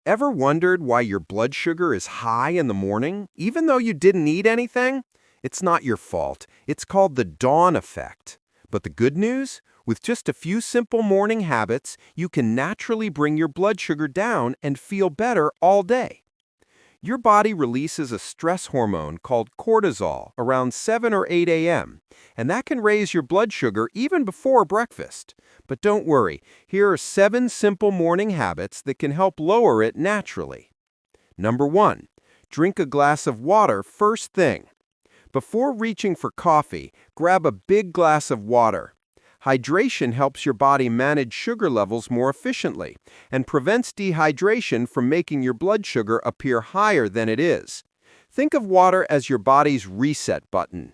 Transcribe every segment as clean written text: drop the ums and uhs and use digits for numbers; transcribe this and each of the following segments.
Ever wondered why your blood sugar is high in the morning, even though you didn't eat anything? It's not your fault. It's called the dawn effect. But the good news? With just a few simple morning habits, you can naturally bring your blood sugar down and feel better all day. Your body releases a stress hormone called cortisol around 7 or 8 a.m., and that can raise your blood sugar even before breakfast. But don't worry, here are 7 simple morning habits that can help lower it naturally. Number 1, drink a glass of water first thing. Before reaching for coffee, grab a big glass of water. Hydration helps your body manage sugar levels more efficiently and prevents dehydration from making your blood sugar appear higher than it is. Think of water as your body's reset button.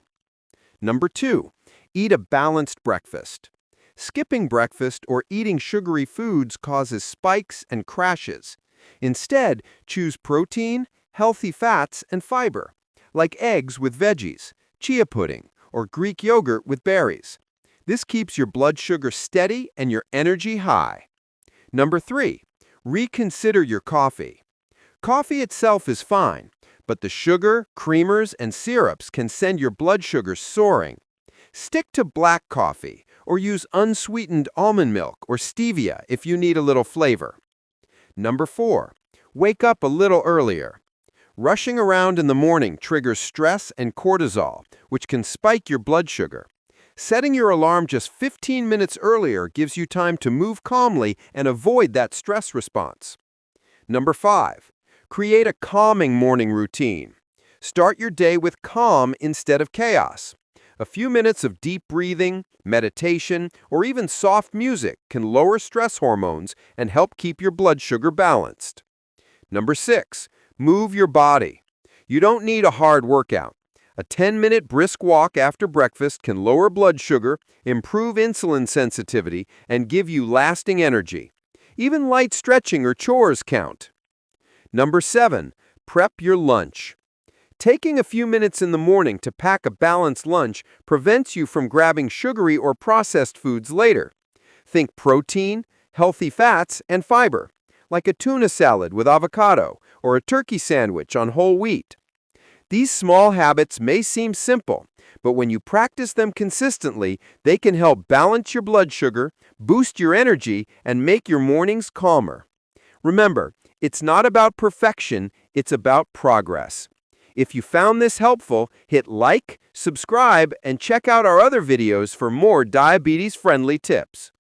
Number 2, eat a balanced breakfast. Skipping breakfast or eating sugary foods causes spikes and crashes. Instead, choose protein, healthy fats, and fiber, like eggs with veggies, chia pudding, or Greek yogurt with berries. This keeps your blood sugar steady and your energy high. Number 3, reconsider your coffee. Coffee itself is fine, but the sugar, creamers, and syrups can send your blood sugar soaring. Stick to black coffee or use unsweetened almond milk or stevia if you need a little flavor. Number 4, wake up a little earlier. Rushing around in the morning triggers stress and cortisol, which can spike your blood sugar. Setting your alarm just 15 minutes earlier gives you time to move calmly and avoid that stress response. Number 5, create a calming morning routine. Start your day with calm instead of chaos. A few minutes of deep breathing, meditation, or even soft music can lower stress hormones and help keep your blood sugar balanced. Number 6, move your body. You don't need a hard workout. A 10-minute brisk walk after breakfast can lower blood sugar, improve insulin sensitivity, and give you lasting energy. Even light stretching or chores count. Number 7, prep your lunch. Taking a few minutes in the morning to pack a balanced lunch prevents you from grabbing sugary or processed foods later. Think protein, healthy fats, and fiber, like a tuna salad with avocado or a turkey sandwich on whole wheat. These small habits may seem simple, but when you practice them consistently, they can help balance your blood sugar, boost your energy, and make your mornings calmer. Remember, it's not about perfection, it's about progress. If you found this helpful, hit like, subscribe, and check out our other videos for more diabetes-friendly tips.